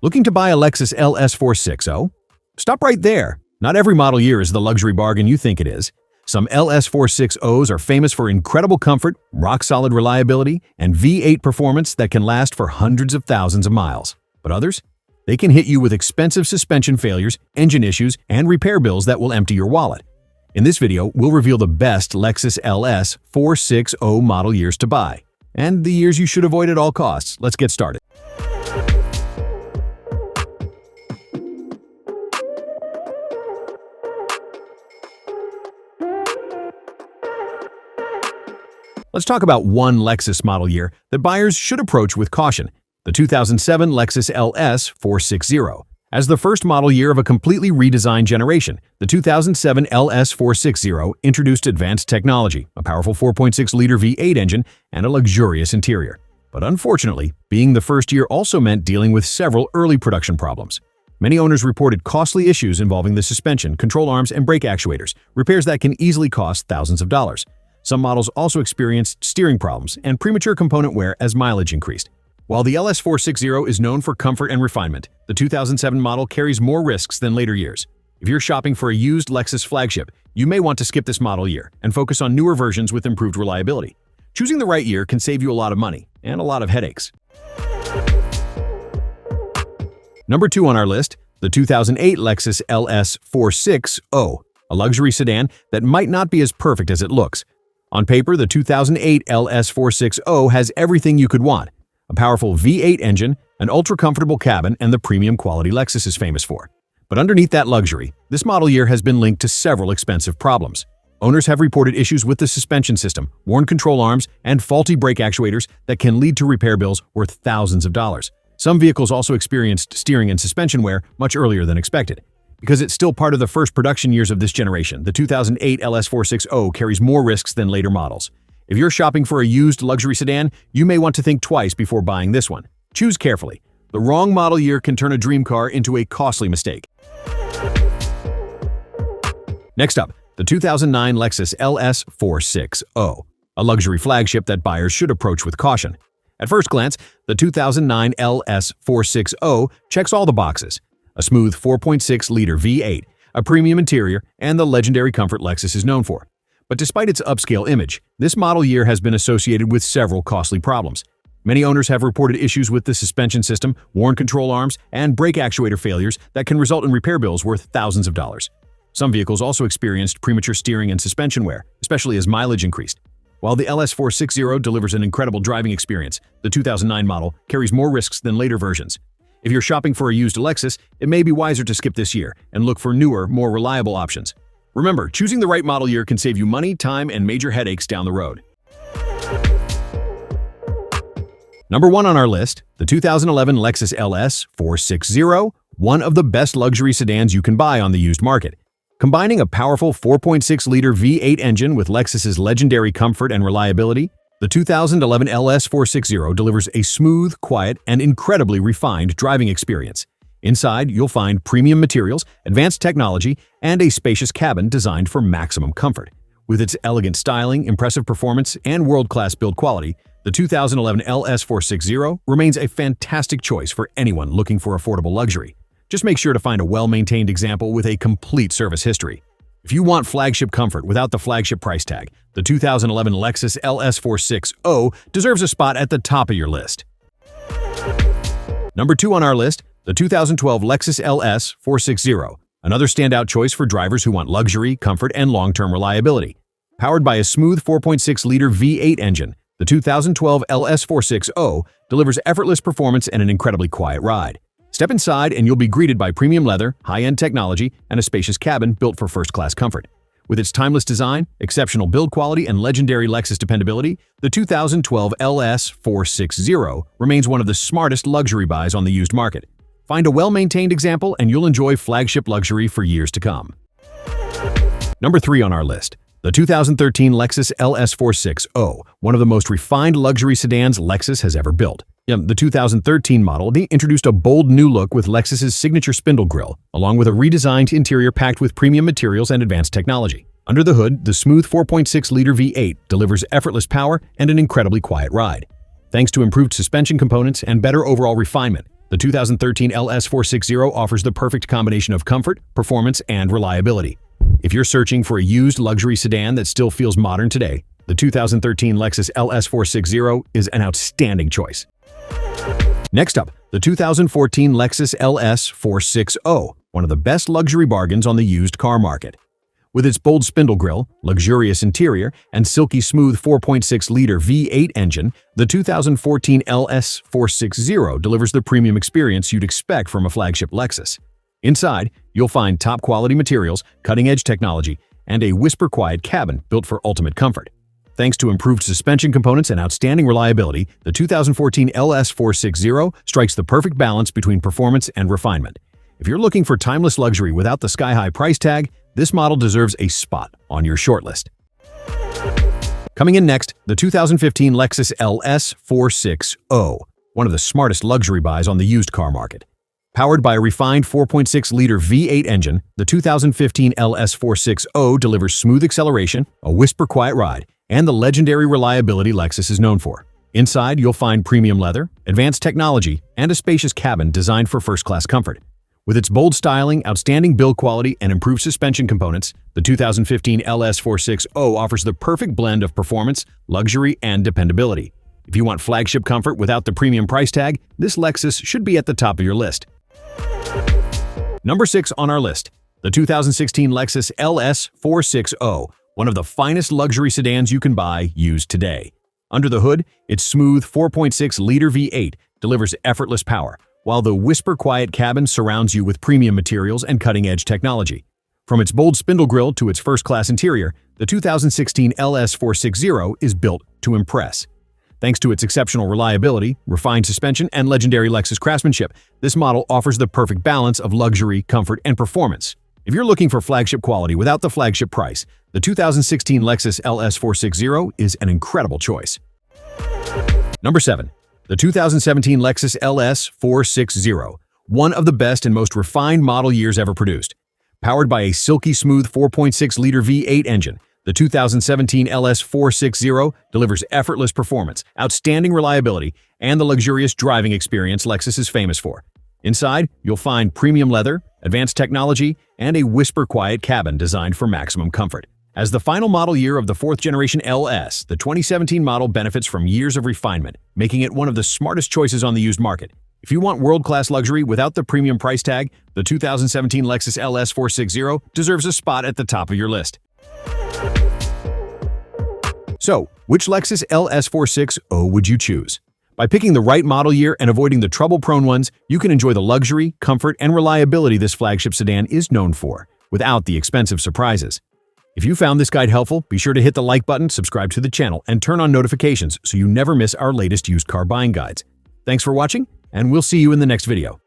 Looking to buy a Lexus LS460? Stop right there. Not every model year is the luxury bargain you think it is. Some LS460s are famous for incredible comfort, rock-solid reliability, and V8 performance that can last for hundreds of thousands of miles. But others? They can hit you with expensive suspension failures, engine issues, and repair bills that will empty your wallet. In this video, we'll reveal the best Lexus LS460 model years to buy, and the years you should avoid at all costs. Let's get started. Let's talk about one Lexus model year that buyers should approach with caution, the 2007 Lexus LS460. As the first model year of a completely redesigned generation, the 2007 LS460 introduced advanced technology, a powerful 4.6-liter V8 engine, and a luxurious interior. But unfortunately, being the first year also meant dealing with several early production problems. Many owners reported costly issues involving the suspension, control arms, and brake actuators, repairs that can easily cost thousands of dollars. Some models also experienced steering problems and premature component wear as mileage increased. While the LS460 is known for comfort and refinement, the 2007 model carries more risks than later years. If you're shopping for a used Lexus flagship, you may want to skip this model year and focus on newer versions with improved reliability. Choosing the right year can save you a lot of money and a lot of headaches. Number 2 on our list, the 2008 Lexus LS460, a luxury sedan that might not be as perfect as it looks. On paper, the 2008 LS460 has everything you could want: a powerful V8 engine, an ultra-comfortable cabin, and the premium quality Lexus is famous for. But underneath that luxury, this model year has been linked to several expensive problems. Owners have reported issues with the suspension system, worn control arms, and faulty brake actuators that can lead to repair bills worth thousands of dollars. Some vehicles also experienced steering and suspension wear much earlier than expected. Because it's still part of the first production years of this generation, the 2008 LS460 carries more risks than later models. If you're shopping for a used luxury sedan, you may want to think twice before buying this one. Choose carefully. The wrong model year can turn a dream car into a costly mistake. Next up, the 2009 Lexus LS460, a luxury flagship that buyers should approach with caution. At first glance, the 2009 LS460 checks all the boxes: a smooth 4.6-liter V8, a premium interior, and the legendary comfort Lexus is known for. But despite its upscale image, this model year has been associated with several costly problems. Many owners have reported issues with the suspension system, worn control arms, and brake actuator failures that can result in repair bills worth thousands of dollars. Some vehicles also experienced premature steering and suspension wear, especially as mileage increased. While the LS460 delivers an incredible driving experience, the 2009 model carries more risks than later versions. If you're shopping for a used Lexus, it may be wiser to skip this year and look for newer, more reliable options. Remember, choosing the right model year can save you money, time, and major headaches down the road. Number 1 on our list, the 2011 Lexus LS460, one of the best luxury sedans you can buy on the used market. Combining a powerful 4.6-liter V8 engine with Lexus's legendary comfort and reliability, the 2011 LS460 delivers a smooth, quiet, and incredibly refined driving experience. Inside, you'll find premium materials, advanced technology, and a spacious cabin designed for maximum comfort. With its elegant styling, impressive performance, and world-class build quality, the 2011 LS460 remains a fantastic choice for anyone looking for affordable luxury. Just make sure to find a well-maintained example with a complete service history. If you want flagship comfort without the flagship price tag, the 2011 Lexus LS460 deserves a spot at the top of your list. Number 2 on our list, the 2012 Lexus LS460, another standout choice for drivers who want luxury, comfort, and long-term reliability. Powered by a smooth 4.6-liter V8 engine, the 2012 LS460 delivers effortless performance and an incredibly quiet ride. Step inside and you'll be greeted by premium leather, high-end technology, and a spacious cabin built for first-class comfort. With its timeless design, exceptional build quality, and legendary Lexus dependability, the 2012 LS460 remains one of the smartest luxury buys on the used market. Find a well-maintained example and you'll enjoy flagship luxury for years to come. Number 3 on our list, the 2013 Lexus LS460, one of the most refined luxury sedans Lexus has ever built. The 2013 model introduced a bold new look with Lexus's signature spindle grille, along with a redesigned interior packed with premium materials and advanced technology. Under the hood, the smooth 4.6-liter V8 delivers effortless power and an incredibly quiet ride. Thanks to improved suspension components and better overall refinement, The 2013 LS460 offers the perfect combination of comfort, performance, and reliability. If you're searching for a used luxury sedan that still feels modern today, the 2013 Lexus LS460 is an outstanding choice. Next up, the 2014 Lexus LS460, one of the best luxury bargains on the used car market. With its bold spindle grille, luxurious interior, and silky smooth 4.6-liter V8 engine, the 2014 LS460 delivers the premium experience you'd expect from a flagship Lexus. Inside, you'll find top-quality materials, cutting-edge technology, and a whisper-quiet cabin built for ultimate comfort. Thanks to improved suspension components and outstanding reliability, the 2014 LS460 strikes the perfect balance between performance and refinement. If you're looking for timeless luxury without the sky-high price tag, this model deserves a spot on your shortlist. Coming in next, the 2015 Lexus LS460, one of the smartest luxury buys on the used car market. Powered by a refined 4.6-liter V8 engine, the 2015 LS460 delivers smooth acceleration, a whisper-quiet ride, and the legendary reliability Lexus is known for. Inside, you'll find premium leather, advanced technology, and a spacious cabin designed for first-class comfort. With its bold styling, outstanding build quality, and improved suspension components, the 2015 LS460 offers the perfect blend of performance, luxury, and dependability. If you want flagship comfort without the premium price tag, this Lexus should be at the top of your list. Number 6 on our list, the 2016 Lexus LS460, one of the finest luxury sedans you can buy used today. Under the hood, its smooth 4.6-liter V8 delivers effortless power, while the whisper-quiet cabin surrounds you with premium materials and cutting-edge technology. From its bold spindle grille to its first-class interior, the 2016 LS460 is built to impress. Thanks to its exceptional reliability, refined suspension, and legendary Lexus craftsmanship, this model offers the perfect balance of luxury, comfort, and performance. If you're looking for flagship quality without the flagship price, the 2016 Lexus LS460 is an incredible choice. Number 7. The 2017 Lexus LS460, one of the best and most refined model years ever produced. Powered by a silky smooth 4.6-liter V8 engine, the 2017 LS460 delivers effortless performance, outstanding reliability, and the luxurious driving experience Lexus is famous for. Inside, you'll find premium leather, advanced technology, and a whisper-quiet cabin designed for maximum comfort. As the final model year of the 4th-generation LS, the 2017 model benefits from years of refinement, making it one of the smartest choices on the used market. If you want world-class luxury without the premium price tag, the 2017 Lexus LS460 deserves a spot at the top of your list. So, which Lexus LS460 would you choose? By picking the right model year and avoiding the trouble-prone ones, you can enjoy the luxury, comfort, and reliability this flagship sedan is known for, without the expensive surprises. If you found this guide helpful, be sure to hit the like button, subscribe to the channel, and turn on notifications so you never miss our latest used car buying guides. Thanks for watching, and we'll see you in the next video.